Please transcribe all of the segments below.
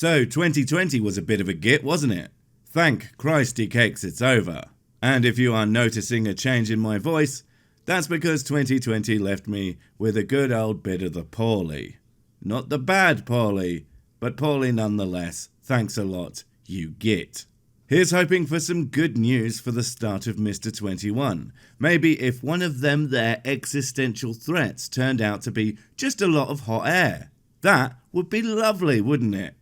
So 2020 was a bit of a git, wasn't it? Thank Christy cakes it's over. And if you are noticing a change in my voice, that's because 2020 left me with a good old bit of the poorly. Not the bad poorly, but poorly nonetheless. Thanks a lot, you git. Here's hoping for some good news for the start of Mr. 21. Maybe if one of them their existential threats turned out to be just a lot of hot air. That would be lovely, wouldn't it?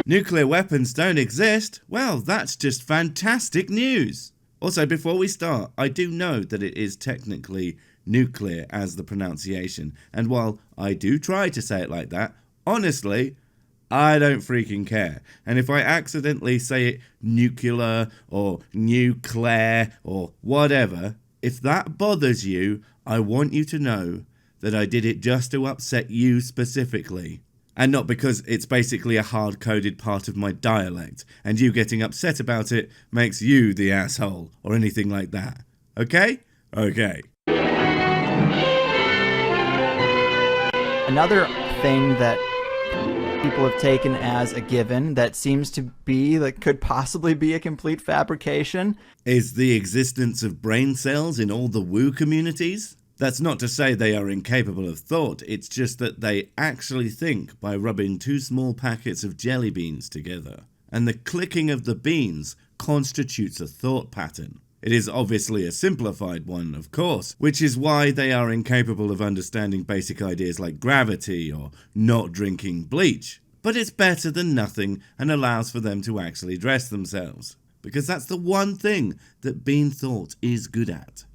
Nuclear weapons don't exist? Well, that's just fantastic news. Also, before we start, I do know that it is technically nuclear as the pronunciation, and while I do try to say it like that, honestly, I don't freaking care. And if I accidentally say it nuclear or nuclear or whatever, if that bothers you, I want you to know that I did it just to upset you specifically. And not because it's basically a hard-coded part of my dialect, and you getting upset about it makes you the asshole, or anything like that. Okay? Okay. Another thing that people have taken as a given that seems to be, that could possibly be a complete fabrication, is the existence of brain cells in all the woo communities. That's not to say they are incapable of thought, it's just that they actually think by rubbing two small packets of jelly beans together. And the clicking of the beans constitutes a thought pattern. It is obviously a simplified one, of course, which is why they are incapable of understanding basic ideas like gravity or not drinking bleach. But it's better than nothing and allows for them to actually dress themselves. Because that's the one thing that bean thought is good at.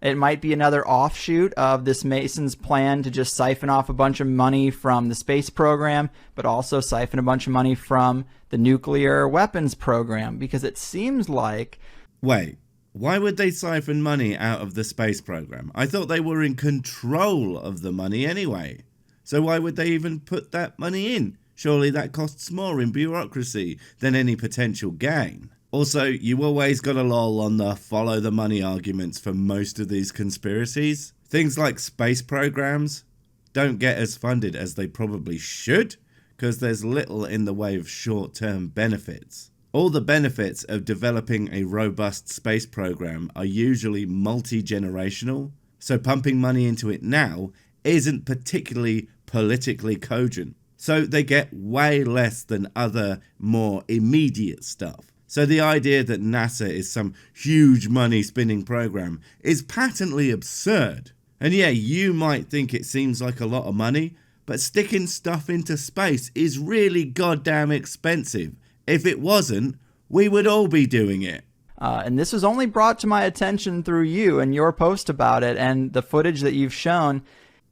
It might be another offshoot of this Mason's plan to just siphon off a bunch of money from the space program, but also siphon a bunch of money from the nuclear weapons program, because it seems like... Wait, why would they siphon money out of the space program? I thought they were in control of the money anyway. So why would they even put that money in? Surely that costs more in bureaucracy than any potential gain. Also, you always got a lol on the follow the money arguments for most of these conspiracies. Things like space programs don't get as funded as they probably should, because there's little in the way of short-term benefits. All the benefits of developing a robust space program are usually multi-generational, so pumping money into it now isn't particularly politically cogent. So they get way less than other, more immediate stuff. So the idea that NASA is some huge money-spinning program is patently absurd. And yeah, you might think it seems like a lot of money, but sticking stuff into space is really goddamn expensive. If it wasn't, we would all be doing it. And this was only brought to my attention through you and your post about it and the footage that you've shown.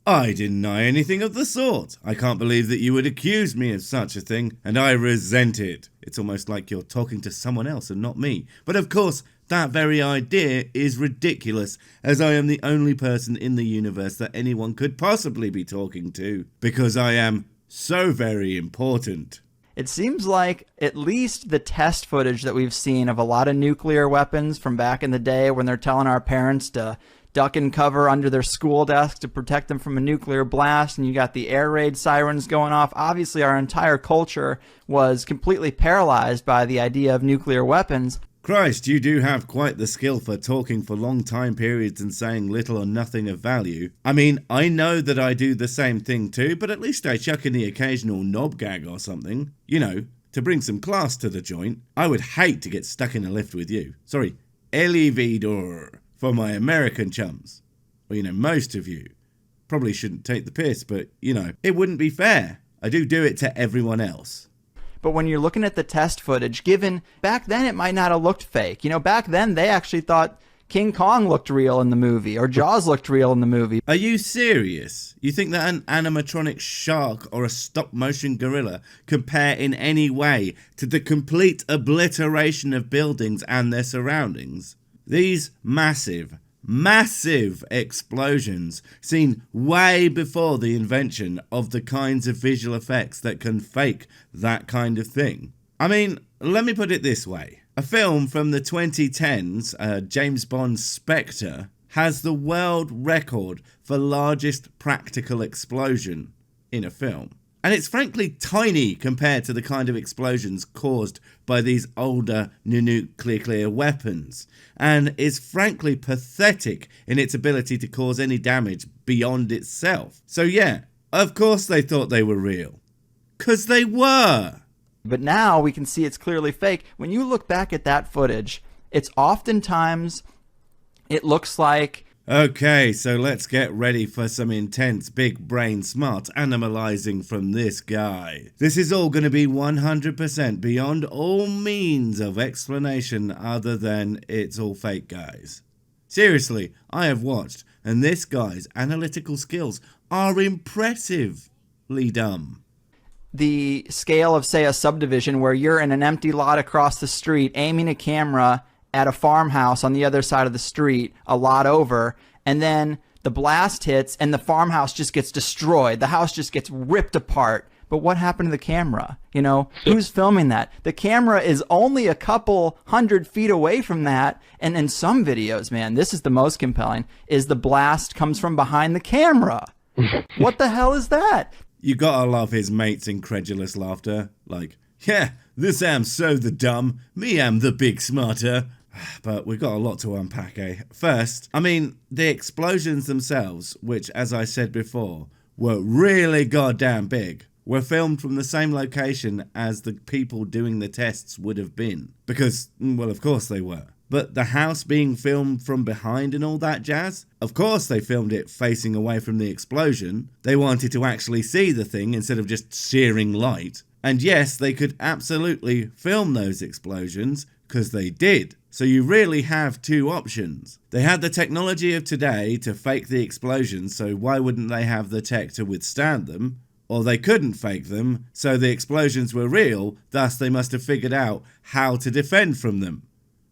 I deny anything of the sort. I can't believe that you would accuse me of such a thing, and I resent it. It's almost like you're talking to someone else and not me. But of course, that very idea is ridiculous, as I am the only person in the universe that anyone could possibly be talking to, because I am so very important. It seems like at least the test footage that we've seen of a lot of nuclear weapons from back in the day when they're telling our parents to duck and cover under their school desk to protect them from a nuclear blast, and you got the air raid sirens going off. Obviously, our entire culture was completely paralyzed by the idea of nuclear weapons. Christ, you do have quite the skill for talking for long time periods and saying little or nothing of value. I mean, I know that I do the same thing too, but at least I chuck in the occasional knob gag or something. You know, to bring some class to the joint. I would hate to get stuck in a lift with you. Sorry, elevator. For my American chums, or most of you, probably shouldn't take the piss, but it wouldn't be fair. I do it to everyone else. But when you're looking at the test footage, given back then it might not have looked fake. Back then they actually thought King Kong looked real in the movie, or Jaws looked real in the movie. Are you serious? You think that an animatronic shark or a stop-motion gorilla compare in any way to the complete obliteration of buildings and their surroundings? These massive explosions seen way before the invention of the kinds of visual effects that can fake that kind of thing. I mean, let me put it this way. A film from the 2010s, James Bond's Spectre, has the world record for largest practical explosion in a film. And it's frankly tiny compared to the kind of explosions caused by these older nuclear weapons, and is frankly pathetic in its ability to cause any damage beyond itself. So yeah, of course they thought they were real. 'Cause they were! But now we can see it's clearly fake. When you look back at that footage, it's oftentimes, it looks like... Okay, so let's get ready for some intense big brain smart animalizing from this guy. This is all going to be 100% beyond all means of explanation other than it's all fake, guys. Seriously, I have watched, and this guy's analytical skills are impressively dumb. The scale of, say, a subdivision where you're in an empty lot across the street aiming a camera at a farmhouse on the other side of the street, a lot over, and then the blast hits and the farmhouse just gets destroyed. The house just gets ripped apart. But what happened to the camera? You know, who's filming that? The camera is only a couple 100 feet away from that. And in some videos, man, this is the most compelling, is the blast comes from behind the camera. What the hell is that? You gotta love his mate's incredulous laughter. Like, yeah, this am so the dumb, me am the big smarter. But we've got a lot to unpack, eh? First, I mean, the explosions themselves, which, as I said before, were really goddamn big, were filmed from the same location as the people doing the tests would have been. Because, well, of course they were. But the house being filmed from behind and all that jazz? Of course they filmed it facing away from the explosion. They wanted to actually see the thing instead of just searing light. And yes, they could absolutely film those explosions, because they did. So you really have two options. They had the technology of today to fake the explosions, so why wouldn't they have the tech to withstand them? Or they couldn't fake them, so the explosions were real, thus they must have figured out how to defend from them.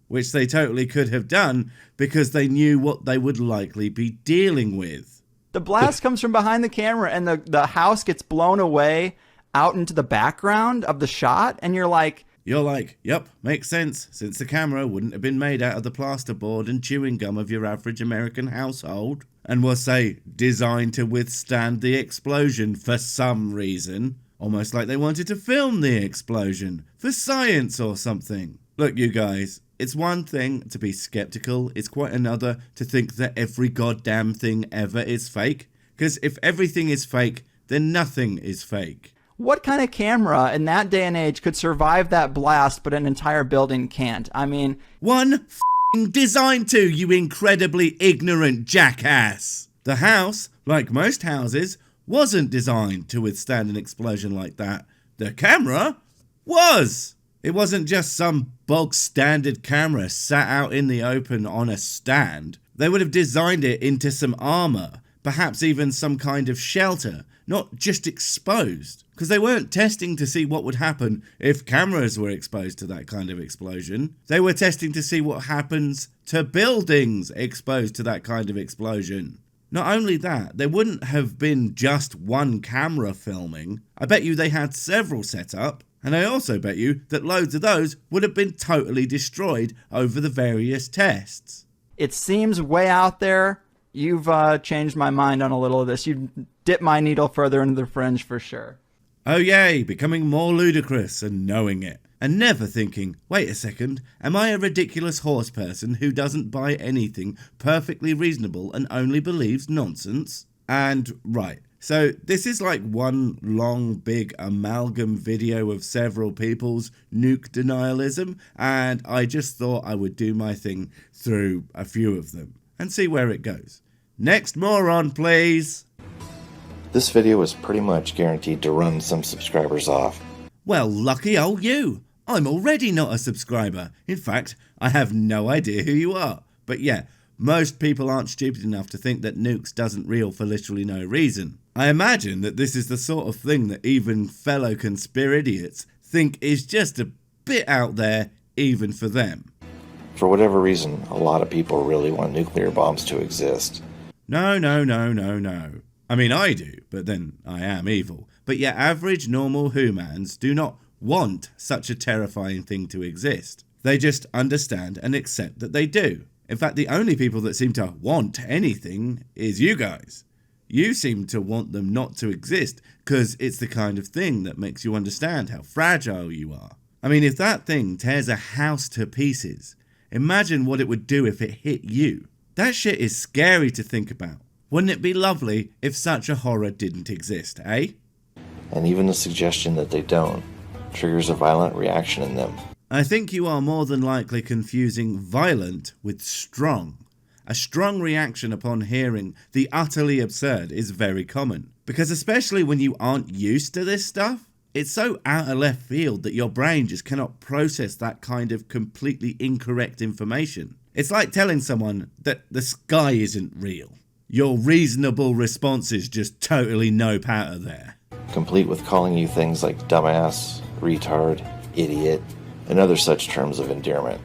Which they totally could have done, because they knew what they would likely be dealing with. The blast comes from behind the camera and the house gets blown away out into the background of the shot, and you're like, yep, makes sense, since the camera wouldn't have been made out of the plasterboard and chewing gum of your average American household, and was, say, designed to withstand the explosion for some reason. Almost like they wanted to film the explosion, for science or something. Look, you guys, it's one thing to be skeptical, it's quite another to think that every goddamn thing ever is fake. Because if everything is fake, then nothing is fake. what kind of camera in that day and age could survive that blast, but an entire building can't? I mean... One f***ing designed to, you incredibly ignorant jackass! The house, like most houses, wasn't designed to withstand an explosion like that. The camera was! It wasn't just some bog standard camera sat out in the open on a stand. They would have designed it into some armor, perhaps even some kind of shelter, not just exposed. Because they weren't testing to see what would happen if cameras were exposed to that kind of explosion. They were testing to see what happens to buildings exposed to that kind of explosion. Not only that, there wouldn't have been just one camera filming. I bet you they had several set up. And I also bet you that loads of those would have been totally destroyed over the various tests. It seems way out there. You've changed my mind on a little of this. You've dipped my needle further into the fringe for sure. Oh yay, becoming more ludicrous and knowing it. And never thinking, wait a second, am I a ridiculous horse person who doesn't buy anything perfectly reasonable and only believes nonsense? And right. So this is like one long big amalgam video of several people's nuke denialism, and I just thought I would do my thing through a few of them and see where it goes. Next moron, please. This video is pretty much guaranteed to run some subscribers off. Well, lucky old you. I'm already not a subscriber. In fact, I have no idea who you are. But yeah, most people aren't stupid enough to think that nukes doesn't real for literally no reason. I imagine that this is the sort of thing that even fellow conspiridiots think is just a bit out there, even for them. For whatever reason, a lot of people really want nuclear bombs to exist. No. I mean, I do, but then I am evil. But your average normal humans do not want such a terrifying thing to exist. They just understand and accept that they do. In fact, the only people that seem to want anything is you guys. You seem to want them not to exist because it's the kind of thing that makes you understand how fragile you are. I mean, if that thing tears a house to pieces, imagine what it would do if it hit you. That shit is scary to think about. Wouldn't it be lovely if such a horror didn't exist, eh? And even the suggestion that they don't triggers a violent reaction in them. I think you are more than likely confusing violent with strong. A strong reaction upon hearing the utterly absurd is very common, because especially when you aren't used to this stuff, it's so out of left field that your brain just cannot process that kind of completely incorrect information. It's like telling someone that the sky isn't real. Your reasonable response is just totally no powder there. Complete with calling you things like dumbass, retard, idiot, and other such terms of endearment.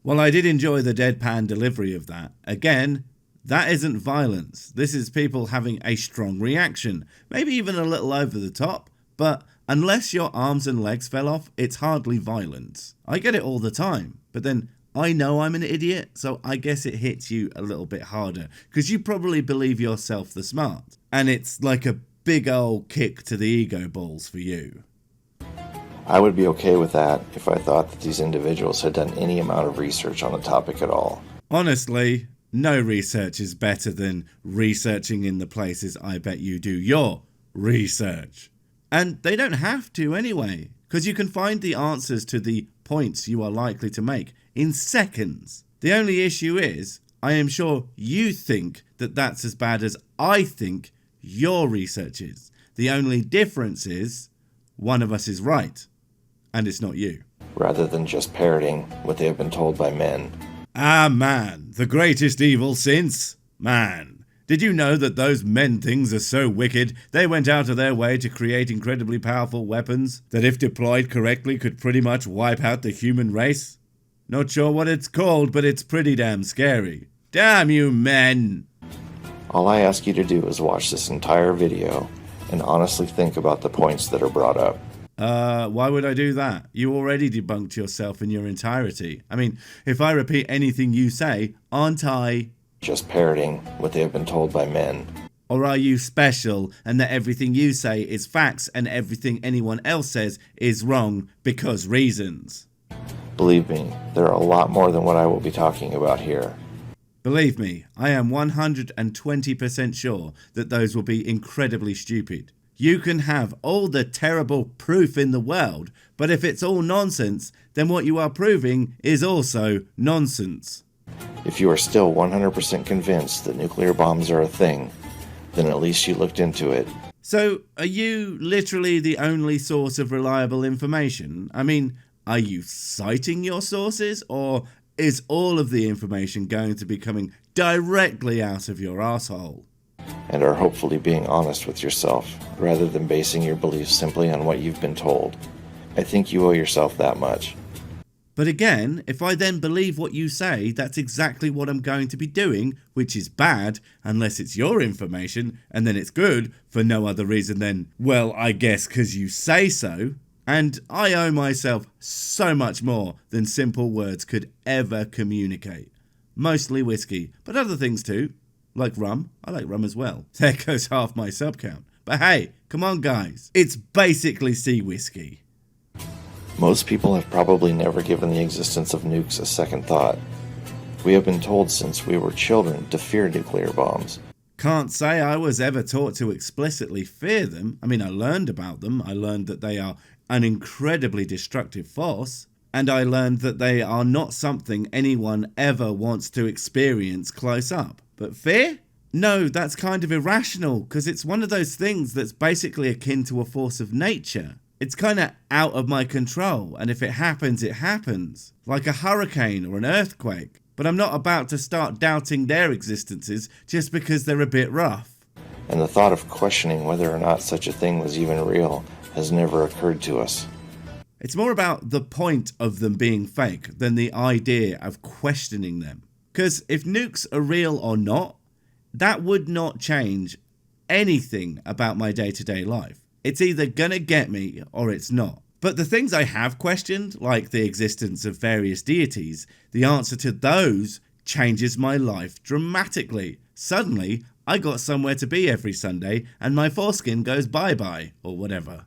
Well, I did enjoy the deadpan delivery of that. Again, that isn't violence. This is people having a strong reaction. Maybe even a little over the top. But unless your arms and legs fell off, it's hardly violence. I get it all the time. But then I know I'm an idiot, so I guess it hits you a little bit harder. Because you probably believe yourself the smart. And it's like a big old kick to the ego balls for you. I would be okay with that if I thought that these individuals had done any amount of research on the topic at all. Honestly, no research is better than researching in the places I bet you do your research. And they don't have to anyway, because you can find the answers to the points you are likely to make in seconds. The only issue is, I am sure you think that that's as bad as I think your research is. The only difference is, one of us is right. And it's not you. Rather than just parroting what they have been told by men. Ah, man, the greatest evil since man. Did you know that those men things are so wicked, they went out of their way to create incredibly powerful weapons that if deployed correctly could pretty much wipe out the human race? Not sure what it's called, but it's pretty damn scary. Damn you men! All I ask you to do is watch this entire video and honestly think about the points that are brought up. Why would I do that? You already debunked yourself in your entirety. I mean, if I repeat anything you say, aren't I just parroting what they have been told by men? Or are you special and that everything you say is facts and everything anyone else says is wrong because reasons? Believe me, there are a lot more than what I will be talking about here. Believe me, I am 120% sure that those will be incredibly stupid. You can have all the terrible proof in the world, but if it's all nonsense, then what you are proving is also nonsense. If you are still 100% convinced that nuclear bombs are a thing, then at least you looked into it. So, are you literally the only source of reliable information? I mean, are you citing your sources, or is all of the information going to be coming directly out of your asshole? And are hopefully being honest with yourself, rather than basing your beliefs simply on what you've been told. I think you owe yourself that much. But again, if I then believe what you say, that's exactly what I'm going to be doing, which is bad, unless it's your information, and then it's good for no other reason than, well, I guess 'cause you say so. And I owe myself so much more than simple words could ever communicate. Mostly whiskey, but other things too. Like rum. I like rum as well. There goes half my sub count. But hey, come on guys. It's basically sea whiskey. Most people have probably never given the existence of nukes a second thought. We have been told since we were children to fear nuclear bombs. Can't say I was ever taught to explicitly fear them. I mean, I learned about them. I learned that they are an incredibly destructive force. And I learned that they are not something anyone ever wants to experience close up. But fear? No, that's kind of irrational, because it's one of those things that's basically akin to a force of nature. It's kind of out of my control, and if it happens, it happens. Like a hurricane or an earthquake. But I'm not about to start doubting their existences just because they're a bit rough. And the thought of questioning whether or not such a thing was even real has never occurred to us. It's more about the point of them being fake than the idea of questioning them. Because if nukes are real or not, that would not change anything about my day-to-day life. It's either gonna get me or it's not. But the things I have questioned, like the existence of various deities, the answer to those changes my life dramatically. Suddenly, I got somewhere to be every Sunday and my foreskin goes bye-bye, or whatever.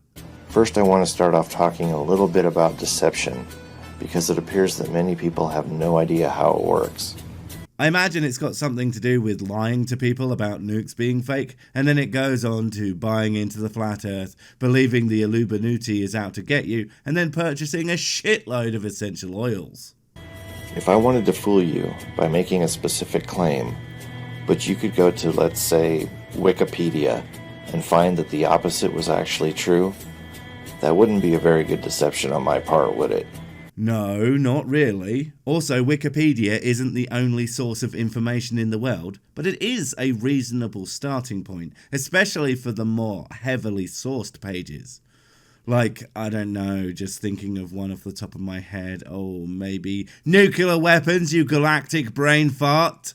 First, I want to start off talking a little bit about deception, because it appears that many people have no idea how it works. I imagine it's got something to do with lying to people about nukes being fake, and then it goes on to buying into the flat earth, believing the Illuminati is out to get you, and then purchasing a shitload of essential oils. If I wanted to fool you by making a specific claim, but you could go to, let's say, Wikipedia and find that the opposite was actually true, that wouldn't be a very good deception on my part, would it? No, not really. Also, Wikipedia isn't the only source of information in the world, but it is a reasonable starting point, especially for the more heavily sourced pages. Like, I don't know, just thinking of one off the top of my head, maybe nuclear weapons, you galactic brain fart.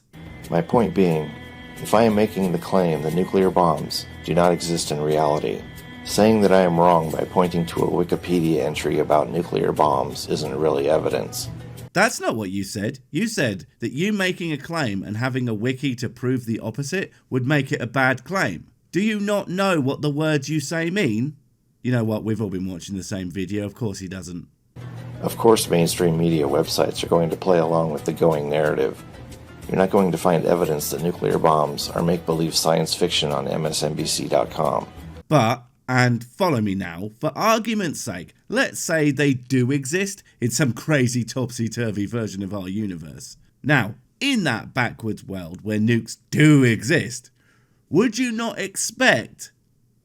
My point being, if I am making the claim that nuclear bombs do not exist in reality, saying that I am wrong by pointing to a Wikipedia entry about nuclear bombs isn't really evidence. That's not what you said. You said that you making a claim and having a wiki to prove the opposite would make it a bad claim. Do you not know what the words you say mean? You know what, we've all been watching the same video, of course he doesn't. Of course mainstream media websites are going to play along with the going narrative. You're not going to find evidence that nuclear bombs are make-believe science fiction on MSNBC.com. But, and follow me now, for argument's sake, let's say they do exist in some crazy topsy-turvy version of our universe. Now, in that backwards world where nukes do exist, would you not expect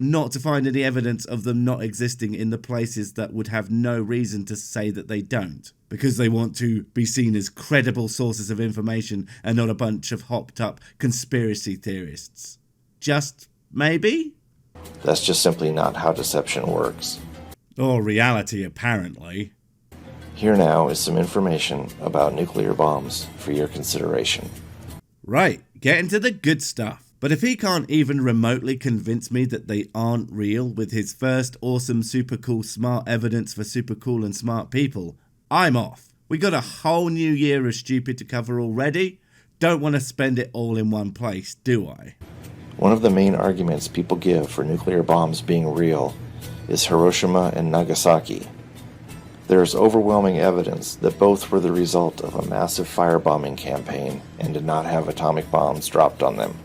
not to find any evidence of them not existing in the places that would have no reason to say that they don't? Because they want to be seen as credible sources of information and not a bunch of hopped up conspiracy theorists. Just maybe? That's just simply not how deception works. Or reality, apparently. Here now is some information about nuclear bombs for your consideration. Right, get into the good stuff. But if he can't even remotely convince me that they aren't real with his first awesome super cool smart evidence for super cool and smart people, I'm off. We got a whole new year of stupid to cover already. Don't want to spend it all in one place, do I? One of the main arguments people give for nuclear bombs being real is Hiroshima and Nagasaki. There is overwhelming evidence that both were the result of a massive firebombing campaign and did not have atomic bombs dropped on them.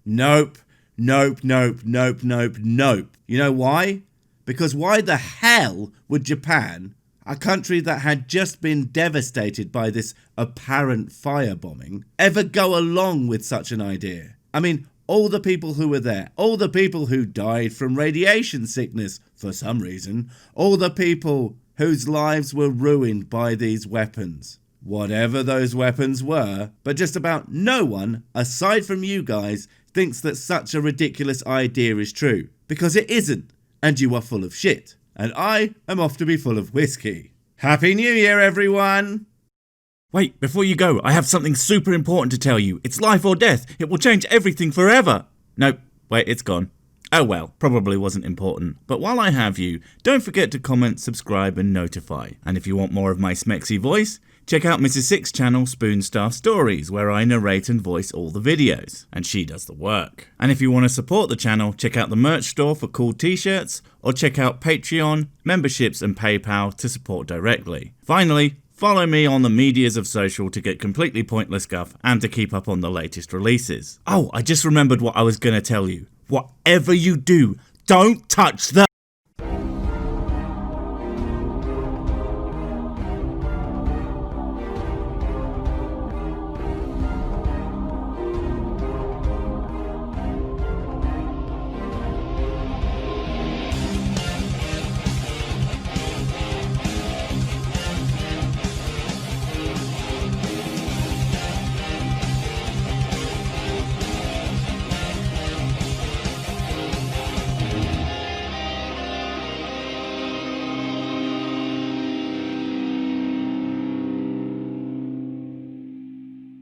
Nope. You know why? Because why the hell would Japan, a country that had just been devastated by this apparent firebombing, ever go along with such an idea? I mean, all the people who were there, all the people who died from radiation sickness for some reason, all the people whose lives were ruined by these weapons. Whatever those weapons were, but just about no one, aside from you guys, thinks that such a ridiculous idea is true. Because it isn't, and you are full of shit. And I am off to be full of whiskey. Happy New Year, everyone! Wait, before you go, I have something super important to tell you. It's life or death. It will change everything forever. Nope, wait, it's gone. Oh well, probably wasn't important. But while I have you, don't forget to comment, subscribe and notify. And if you want more of my smexy voice, check out Mrs. Six's channel Spoonstar Stories, where I narrate and voice all the videos, and she does the work. And if you want to support the channel, check out the merch store for cool t-shirts, or check out Patreon, memberships and PayPal to support directly. Finally, follow me on the medias of social to get completely pointless guff and to keep up on the latest releases. Oh, I just remembered what I was going to tell you. Whatever you do, don't touch the